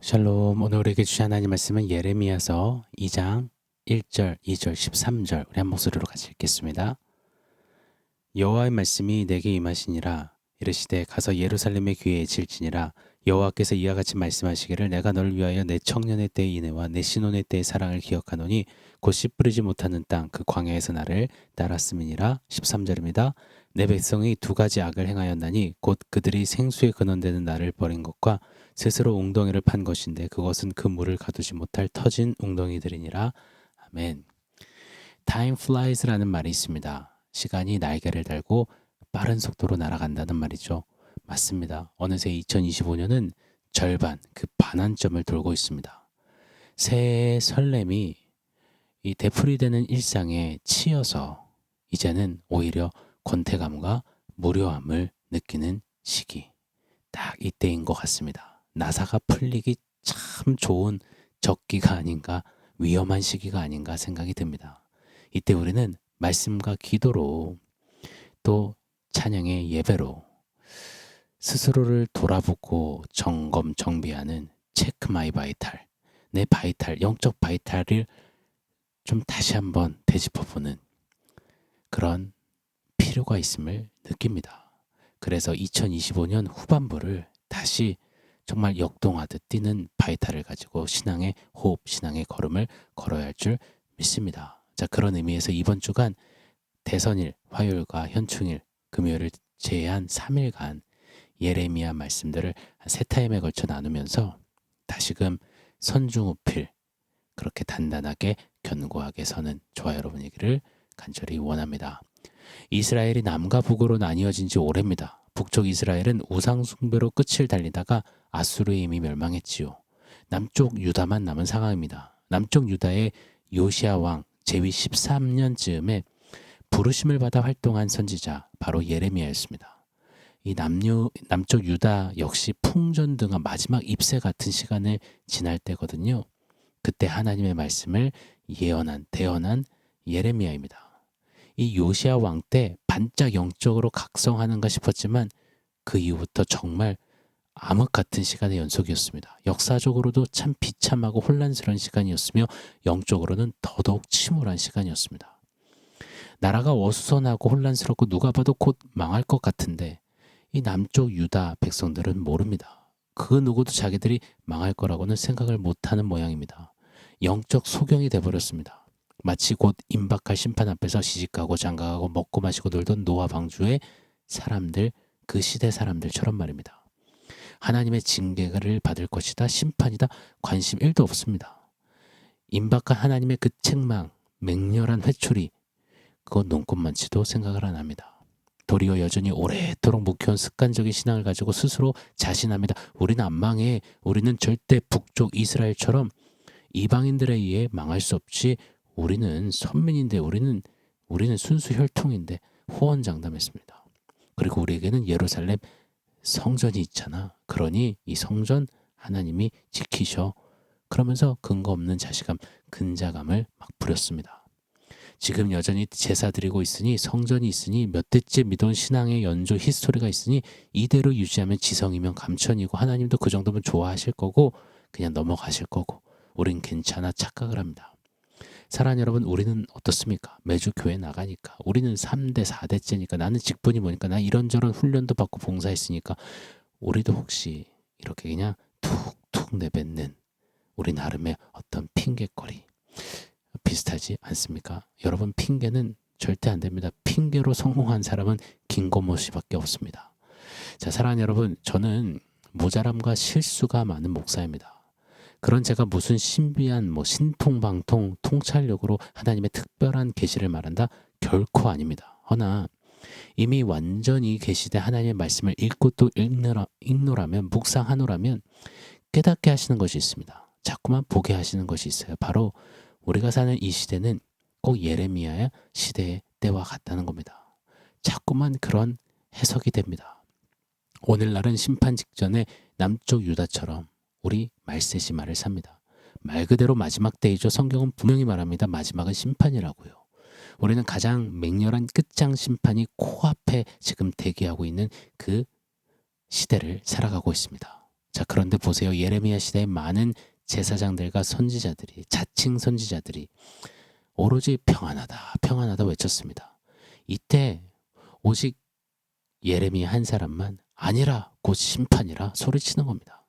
샬롬. 오늘 우리에게 주신 하나님 말씀은 예레미야서 2장 1절, 2절, 13절. 우리 한 목소리로 같이 읽겠습니다. 여호와의 말씀이 내게 임하시니라. 이르시되 가서 예루살렘의 귀에 질지니라. 여호와께서 이와 같이 말씀하시기를 내가 너를 위하여 내 청년의 때의 인애와 내 신혼의 때의 사랑을 기억하노니 곧 씨 뿌리지 못하는 땅 그 광야에서 나를 따랐음이니라. 13절입니다. 내 백성이 두 가지 악을 행하였나니 곧 그들이 생수에 근원되는 나를 버린 것과 스스로 웅덩이를 판 것인데 그것은 그 물을 가두지 못할 터진 웅덩이들이니라. 아멘. Time flies라는 말이 있습니다. 시간이 날개를 달고 빠른 속도로 날아간다는 말이죠. 맞습니다. 어느새 2025년은 절반, 그 반환점을 돌고 있습니다. 새해의 설렘이 이 되풀이되는 일상에 치여서 이제는 오히려 권태감과 무료함을 느끼는 시기. 딱 이때인 것 같습니다. 나사가 풀리기 참 좋은 적기가 아닌가, 위험한 시기가 아닌가 생각이 듭니다. 이때 우리는 말씀과 기도로 또 찬양의 예배로 스스로를 돌아보고 점검 정비하는 체크 마이 바이탈, 내 바이탈, 영적 바이탈을 좀 다시 한번 되짚어보는 그런 필요가 있음을 느낍니다. 그래서 2025년 후반부를 다시 정말 역동하듯 뛰는 바이탈을 가지고 신앙의 호흡, 신앙의 걸음을 걸어야 할 줄 믿습니다. 자, 그런 의미에서 이번 주간 대선일, 화요일과 현충일, 금요일을 제외한 3일간 예레미야 말씀들을 세 타임에 걸쳐 나누면서 다시금 선중우필, 그렇게 단단하게 견고하게 서는 저와 여러분이기를 간절히 원합니다. 이스라엘이 남과 북으로 나뉘어진 지 오래입니다. 북쪽 이스라엘은 우상 숭배로 끝을 달리다가 아수르에 이미 멸망했지요. 남쪽 유다만 남은 상황입니다. 남쪽 유다의 요시야 왕 제위 13년쯤에 부르심을 받아 활동한 선지자 바로 예레미야였습니다. 이 남쪽 유다 역시 풍전등화 마지막 잎새 같은 시간을 지날 때거든요. 그때 하나님의 말씀을 예언한 대언한 예레미야입니다. 이 요시야 왕 때 반짝 영적으로 각성하는가 싶었지만 그 이후부터 정말 암흑 같은 시간의 연속이었습니다. 역사적으로도 참 비참하고 혼란스러운 시간이었으며 영적으로는 더더욱 침울한 시간이었습니다. 나라가 어수선하고 혼란스럽고 누가 봐도 곧 망할 것 같은데 이 남쪽 유다 백성들은 모릅니다. 그 누구도 자기들이 망할 거라고는 생각을 못하는 모양입니다. 영적 소경이 돼버렸습니다. 마치 곧 임박할 심판 앞에서 시집가고 장가가고 먹고 마시고 놀던 노아 방주의 사람들, 그 시대 사람들처럼 말입니다. 하나님의 징계를 받을 것이다, 심판이다, 관심 1도 없습니다. 임박한 하나님의 그 책망, 맹렬한 회초리, 그건 눈꽃만치도 생각을 안 합니다. 도리어 여전히 오래도록 묵혀온 습관적인 신앙을 가지고 스스로 자신합니다. 우리는 안 망해. 우리는 절대 북쪽 이스라엘처럼 이방인들에 의해 망할 수 없지. 우리는 선민인데 우리는 순수 혈통인데 호언장담했습니다. 그리고 우리에게는 예루살렘 성전이 있잖아. 그러니 이 성전 하나님이 지키셔. 그러면서 근거 없는 자신감, 근자감을 막 부렸습니다. 지금 여전히 제사 드리고 있으니 성전이 있으니 몇 대째 믿어온 신앙의 연조 히스토리가 있으니 이대로 유지하면 지성이면 감천이고 하나님도 그 정도면 좋아하실 거고 그냥 넘어가실 거고 우린 괜찮아 착각을 합니다. 사랑하는 여러분, 우리는 어떻습니까? 매주 교회 나가니까 우리는 3대 4대째니까 나는 직분이 뭐니까 나 이런저런 훈련도 받고 봉사했으니까 우리도 혹시 이렇게 그냥 툭툭 내뱉는 우리 나름의 어떤 핑계거리 비슷하지 않습니까? 여러분, 핑계는 절대 안 됩니다. 핑계로 성공한 사람은 김건모 씨밖에 없습니다. 자, 사랑하는 여러분, 저는 모자람과 실수가 많은 목사입니다. 그런 제가 무슨 신비한 신통방통 통찰력으로 하나님의 특별한 계시를 말한다? 결코 아닙니다. 허나 이미 완전히 계시된 하나님의 말씀을 읽고 또 읽노라면 묵상하노라면 깨닫게 하시는 것이 있습니다. 자꾸만 보게 하시는 것이 있어요. 바로 우리가 사는 이 시대는 꼭 예레미야의 시대의 때와 같다는 겁니다. 자꾸만 그런 해석이 됩니다. 오늘날은 심판 직전에 남쪽 유다처럼 우리 말세시마를 삽니다. 말 그대로 마지막 때이죠. 성경은 분명히 말합니다. 마지막은 심판이라고요. 우리는 가장 맹렬한 끝장 심판이 코앞에 지금 대기하고 있는 그 시대를 살아가고 있습니다. 자, 그런데 보세요. 예레미야 시대의 많은 제사장들과 선지자들이, 자칭 선지자들이 오로지 평안하다, 평안하다 외쳤습니다. 이때 오직 예레미야 한 사람만 아니라 곧 심판이라 소리치는 겁니다.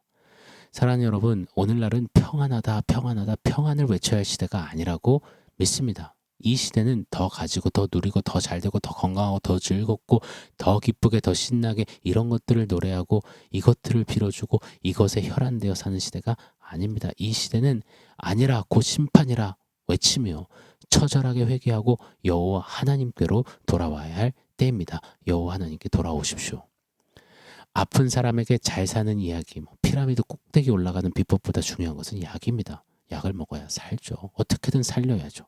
사랑하는 여러분, 오늘날은 평안하다, 평안하다, 평안을 외쳐야 할 시대가 아니라고 믿습니다. 이 시대는 더 가지고 더 누리고 더 잘되고 더 건강하고 더 즐겁고 더 기쁘게 더 신나게 이런 것들을 노래하고 이것들을 빌어주고 이것에 혈안되어 사는 시대가 아닙니다. 이 시대는 아니라 곧 심판이라 외치며 처절하게 회개하고 여호와 하나님께로 돌아와야 할 때입니다. 여호와 하나님께 돌아오십시오. 아픈 사람에게 잘 사는 이야기, 피라미드 꼭대기 올라가는 비법보다 중요한 것은 약입니다. 약을 먹어야 살죠. 어떻게든 살려야죠.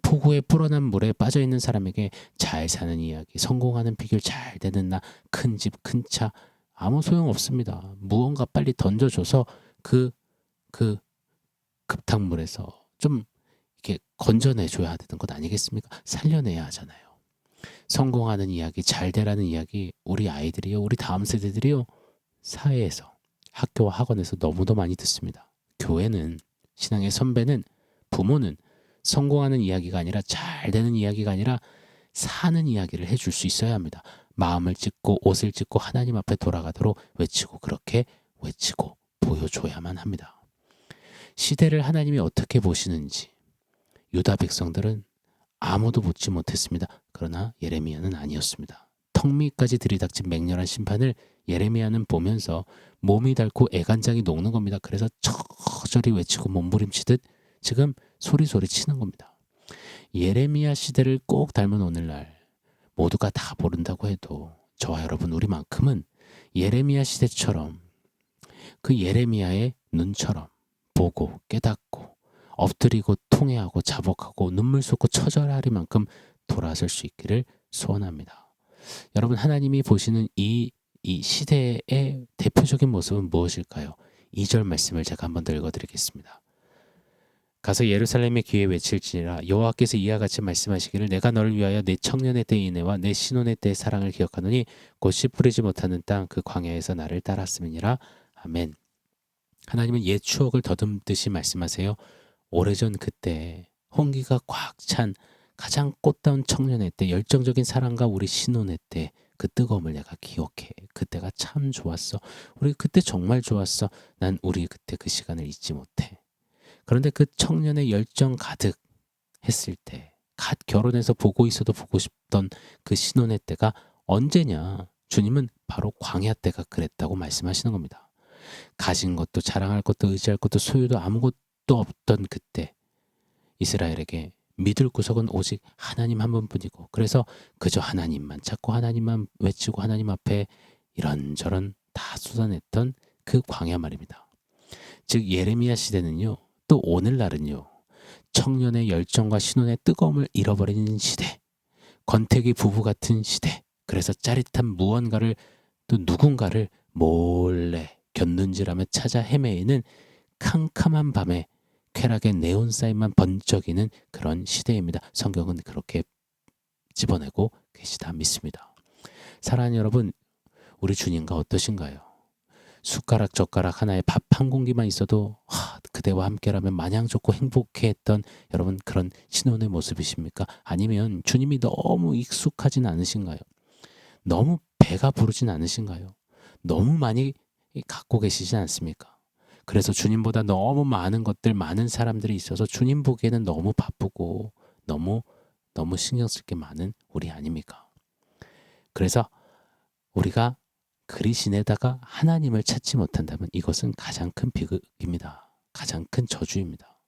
폭우에 불어난 물에 빠져있는 사람에게 잘 사는 이야기, 성공하는 비결, 잘 되는 나, 큰 집, 큰 차, 아무 소용 없습니다. 무언가 빨리 던져줘서 그 급탕물에서 좀 이렇게 건져내줘야 되는 것 아니겠습니까? 살려내야 하잖아요. 성공하는 이야기, 잘 되라는 이야기, 우리 아이들이요, 우리 다음 세대들이요, 사회에서, 학교와 학원에서 너무도 많이 듣습니다. 교회는, 신앙의 선배는, 부모는 성공하는 이야기가 아니라 잘 되는 이야기가 아니라 사는 이야기를 해줄 수 있어야 합니다. 마음을 찢고 옷을 찢고 하나님 앞에 돌아가도록 외치고 그렇게 외치고 보여줘야만 합니다. 시대를 하나님이 어떻게 보시는지 유다 백성들은 아무도 묻지 못했습니다. 그러나 예레미야는 아니었습니다. 턱밑까지 들이닥친 맹렬한 심판을 예레미야는 보면서 몸이 닳고 애간장이 녹는 겁니다. 그래서 처절히 외치고 몸부림치듯 지금 소리소리 치는 겁니다. 예레미야 시대를 꼭 닮은 오늘날 모두가 다 모른다고 해도 저와 여러분 우리만큼은 예레미야 시대처럼 그 예레미야의 눈처럼 보고 깨닫고 엎드리고 통회하고 자복하고 눈물 쏟고 처절하리만큼 돌아설 수 있기를 소원합니다. 여러분, 하나님이 보시는 이 시대의 대표적인 모습은 무엇일까요? 2절 말씀을 제가 한번 더 읽어드리겠습니다. 가서 예루살렘의 귀에 외칠지니라 여호와께서 이와 같이 말씀하시기를 내가 너를 위하여 내 청년의 때의 인애와 내 신혼의 때의 사랑을 기억하노니 곧 씨 뿌리지 못하는 땅 그 광야에서 나를 따랐음이니라. 아멘. 하나님은 옛 추억을 더듬듯이 말씀하세요. 오래전 그때 홍기가 꽉 찬 가장 꽃다운 청년의 때, 열정적인 사랑과 우리 신혼의 때 그 뜨거움을 내가 기억해. 그때가 참 좋았어. 우리 그때 정말 좋았어. 난 우리 그때 그 시간을 잊지 못해. 그런데 그 청년의 열정 가득 했을 때, 갓 결혼해서 보고 있어도 보고 싶던 그 신혼의 때가 언제냐? 주님은 바로 광야 때가 그랬다고 말씀하시는 겁니다. 가진 것도 자랑할 것도 의지할 것도 소유도 아무것도 없던 그때 이스라엘에게 믿을 구석은 오직 하나님 한 분뿐이고, 그래서 그저 하나님만 찾고 하나님만 외치고 하나님 앞에 이런저런 다 쏟아냈던 그 광야 말입니다. 즉 예레미야 시대는요, 또 오늘날은요, 청년의 열정과 신혼의 뜨거움을 잃어버리는 시대, 권태기 부부 같은 시대, 그래서 짜릿한 무언가를 또 누군가를 몰래 곁눈질하며 찾아 헤매이는 캄캄한 밤에 쾌락의 네온사인만 번쩍이는 그런 시대입니다. 성경은 그렇게 집어내고 계시다 믿습니다. 사랑하는 여러분, 우리 주님과 어떠신가요? 숟가락 젓가락 하나에 밥 한 공기만 있어도 그대와 함께라면 마냥 좋고 행복해했던 여러분 그런 신혼의 모습이십니까? 아니면 주님이 너무 익숙하진 않으신가요? 너무 배가 부르진 않으신가요? 너무 많이 갖고 계시지 않습니까? 그래서 주님보다 너무 많은 것들, 많은 사람들이 있어서 주님 보기에는 너무 바쁘고 너무 신경 쓸 게 많은 우리 아닙니까? 그래서 우리가 그리 지내다가 하나님을 찾지 못한다면 이것은 가장 큰 비극입니다. 가장 큰 저주입니다.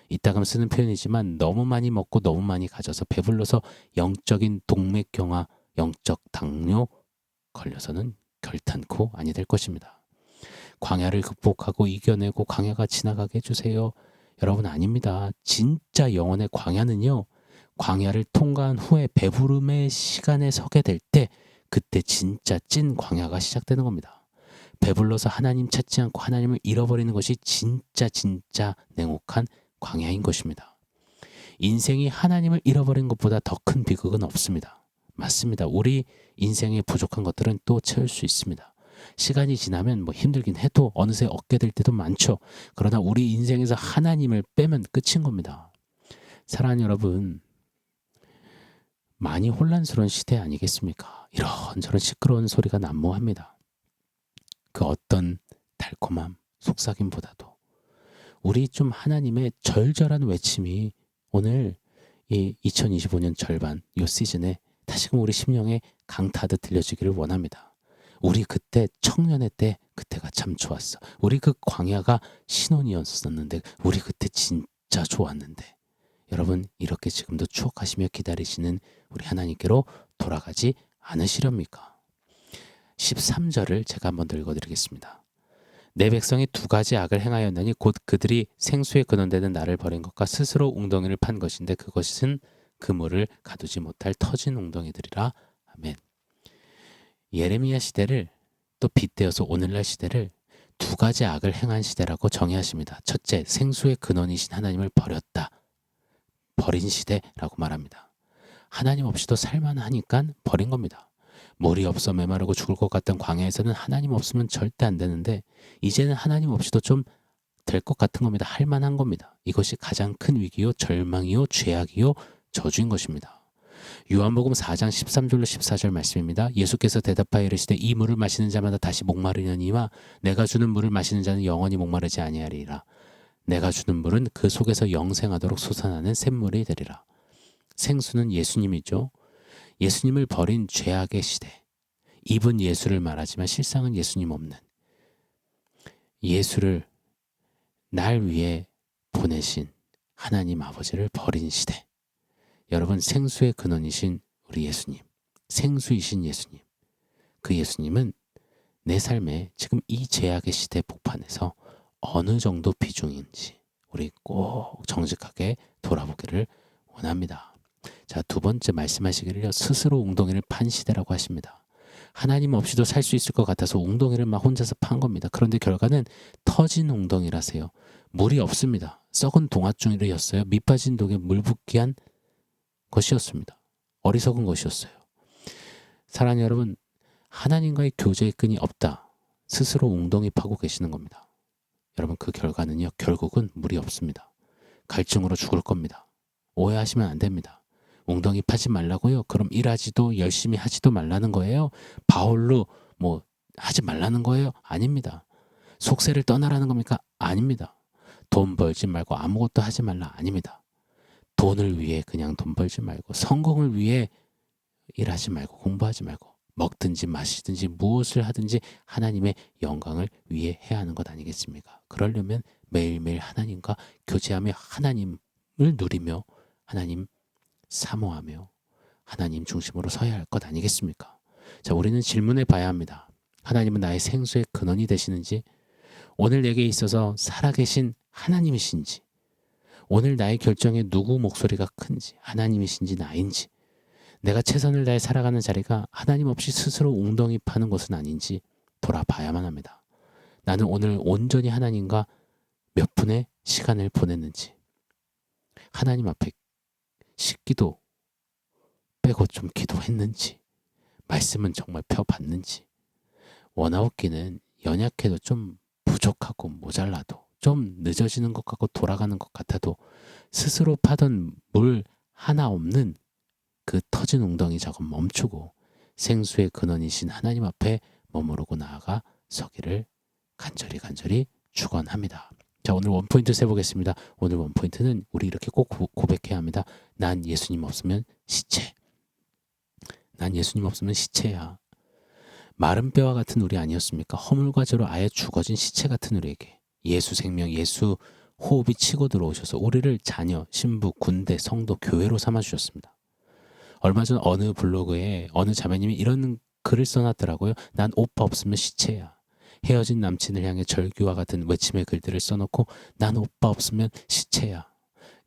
이따금 쓰는 표현이지만 너무 많이 먹고 너무 많이 가져서 배불러서 영적인 동맥경화, 영적 당뇨 걸려서는 결탄코 아니 될 것입니다. 광야를 극복하고 이겨내고 광야가 지나가게 해주세요. 여러분 아닙니다. 진짜 영혼의 광야는요, 광야를 통과한 후에 배부름의 시간에 서게 될 때 그때 진짜 찐 광야가 시작되는 겁니다. 배불러서 하나님 찾지 않고 하나님을 잃어버리는 것이 진짜 냉혹한 광야인 것입니다. 인생이 하나님을 잃어버린 것보다 더 큰 비극은 없습니다. 맞습니다. 우리 인생에 부족한 것들은 또 채울 수 있습니다. 시간이 지나면 뭐 힘들긴 해도 어느새 얻게 될 때도 많죠. 그러나 우리 인생에서 하나님을 빼면 끝인 겁니다. 사랑하는 여러분, 많이 혼란스러운 시대 아니겠습니까? 이런저런 시끄러운 소리가 난무합니다. 그 어떤 달콤함, 속삭임보다도 우리 좀 하나님의 절절한 외침이 오늘 이 2025년 절반 이 시즌에 다시금 우리 심령에 강타하듯 들려주기를 원합니다. 우리 그때 청년의 때 그때가 참 좋았어. 우리 그 광야가 신혼이었었는데 우리 그때 진짜 좋았는데 여러분 이렇게 지금도 추억하시며 기다리시는 우리 하나님께로 돌아가지 않으시렵니까? 13절을 제가 한번 더 읽어드리겠습니다. 내 백성이 두 가지 악을 행하였나니 곧 그들이 생수에 근원되는 나를 버린 것과 스스로 웅덩이를 판 것인데 그것은 그물을 가두지 못할 터진 웅덩이들이라. 아멘. 예레미야 시대를 또 빗대어서 오늘날 시대를 두 가지 악을 행한 시대라고 정의하십니다. 첫째, 생수의 근원이신 하나님을 버렸다. 버린 시대라고 말합니다. 하나님 없이도 살만하니까 버린 겁니다. 물이 없어 메마르고 죽을 것 같던 광야에서는 하나님 없으면 절대 안 되는데 이제는 하나님 없이도 좀 될 것 같은 겁니다. 할 만한 겁니다. 이것이 가장 큰 위기요, 절망이요, 죄악이요, 저주인 것입니다. 요한복음 4장 13절로 14절 말씀입니다. 예수께서 대답하여 이르시되 이 물을 마시는 자마다 다시 목마르려니와 내가 주는 물을 마시는 자는 영원히 목마르지 아니하리라. 내가 주는 물은 그 속에서 영생하도록 솟아나는 샘물이 되리라. 생수는 예수님이죠. 예수님을 버린 죄악의 시대. 입은 예수를 말하지만 실상은 예수님 없는, 예수를 날 위해 보내신 하나님 아버지를 버린 시대. 여러분, 생수의 근원이신 우리 예수님, 생수이신 예수님, 그 예수님은 내 삶에 지금 이 죄악의 시대 복판에서 어느 정도 비중인지 우리 꼭 정직하게 돌아보기를 원합니다. 자, 두 번째 말씀하시기를요, 스스로 웅덩이를 판 시대라고 하십니다. 하나님 없이도 살 수 있을 것 같아서 웅덩이를 막 혼자서 판 겁니다. 그런데 결과는 터진 웅덩이라세요. 물이 없습니다. 썩은 동아줄이었어요. 밑 빠진 독에 물 붓기 한 것이었습니다. 어리석은 것이었어요. 사랑하는 여러분, 하나님과의 교제의 끈이 없다. 스스로 웅덩이 파고 계시는 겁니다. 여러분, 그 결과는요, 결국은 물이 없습니다. 갈증으로 죽을 겁니다. 오해하시면 안 됩니다. 웅덩이 파지 말라고요? 그럼 일하지도 열심히 하지도 말라는 거예요? 바울로 뭐 하지 말라는 거예요? 아닙니다. 속세를 떠나라는 겁니까? 아닙니다. 돈 벌지 말고 아무것도 하지 말라? 아닙니다. 돈을 위해 그냥 돈 벌지 말고, 성공을 위해 일하지 말고, 공부하지 말고, 먹든지 마시든지 무엇을 하든지 하나님의 영광을 위해 해야 하는 것 아니겠습니까? 그러려면 매일매일 하나님과 교제하며 하나님을 누리며 하나님 사모하며 하나님 중심으로 서야 할 것 아니겠습니까? 자, 우리는 질문해 봐야 합니다. 하나님은 나의 생수의 근원이 되시는지, 오늘 내게 있어서 살아계신 하나님이신지, 오늘 나의 결정에 누구 목소리가 큰지, 하나님이신지 나인지, 내가 최선을 다해 살아가는 자리가 하나님 없이 스스로 웅덩이 파는 것은 아닌지 돌아봐야만 합니다. 나는 오늘 온전히 하나님과 몇 분의 시간을 보냈는지, 하나님 앞에 식기도 빼고 좀 기도했는지, 말씀은 정말 펴봤는지, 원아웃기는 연약해도 좀 부족하고 모자라도 좀 늦어지는 것 같고 돌아가는 것 같아도 스스로 파던 물 하나 없는 그 터진 웅덩이 작업 멈추고 생수의 근원이신 하나님 앞에 머무르고 나아가 서기를 간절히 축원합니다. 자, 오늘 원포인트 세보겠습니다. 오늘 원포인트는 우리 이렇게 꼭 고백해야 합니다. 난 예수님 없으면 시체. 난 예수님 없으면 시체야. 마른 뼈와 같은 우리 아니었습니까? 허물과 죄로 아예 죽어진 시체 같은 우리에게 예수 생명, 예수 호흡이 치고 들어오셔서 우리를 자녀, 신부, 군대, 성도, 교회로 삼아주셨습니다. 얼마 전 어느 블로그에 어느 자매님이 이런 글을 써놨더라고요. 난 오빠 없으면 시체야. 헤어진 남친을 향해 절규와 같은 외침의 글들을 써놓고 난 오빠 없으면 시체야.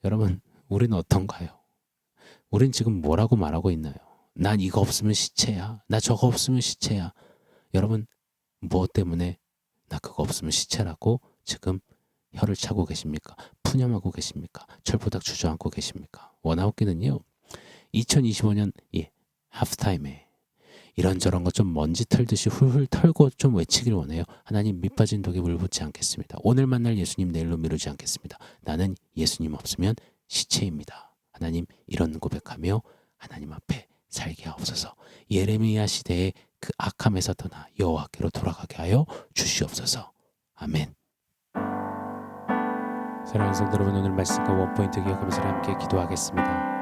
여러분, 우리는 어떤가요? 우린 지금 뭐라고 말하고 있나요? 난 이거 없으면 시체야. 나 저거 없으면 시체야. 여러분, 무엇 때문에 나 그거 없으면 시체라고 지금 혀를 차고 계십니까? 푸념하고 계십니까? 철부닥 주저앉고 계십니까? 원아웃기는요, 2025년 하프타임에 이런저런 것 좀 먼지 털듯이 훌훌 털고 좀 외치길 원해요. 하나님, 밑빠진 독에 물 붓지 않겠습니다. 오늘 만날 예수님 내일로 미루지 않겠습니다. 나는 예수님 없으면 시체입니다. 하나님, 이런 고백하며 하나님 앞에 살게 하옵소서. 예레미야 시대의 그 악함에서 떠나 여호와께로 돌아가게 하여 주시옵소서. 아멘. 사랑하는 성도 여러분, 오늘 말씀과 원포인트 기억하면서 함께 기도하겠습니다.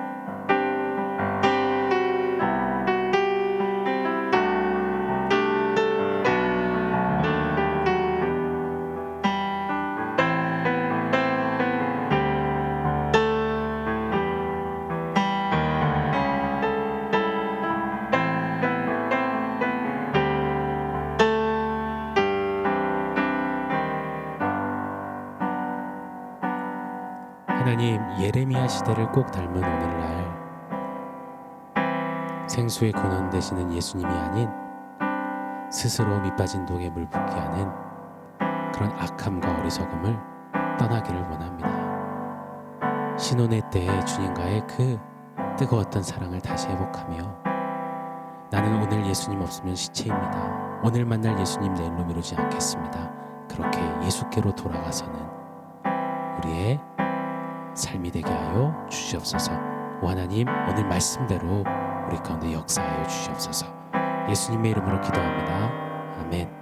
하나님, 예레미야 시대를 꼭 닮은 오늘날 생수의 근원 되시는 예수님이 아닌 스스로 밑빠진 독에 물 붓게 하는 그런 악함과 어리석음을 떠나기를 원합니다. 신혼의 때에 주님과의 그 뜨거웠던 사랑을 다시 회복하며 나는 오늘 예수님 없으면 시체입니다. 오늘 만날 예수님 내일로 미루지 않겠습니다. 그렇게 예수께로 돌아가서는 우리의 삶이 되게 하여 주시옵소서. 오 하나님, 오늘 말씀대로 우리 가운데 역사하여 주시옵소서. 예수님의 이름으로 기도합니다. 아멘.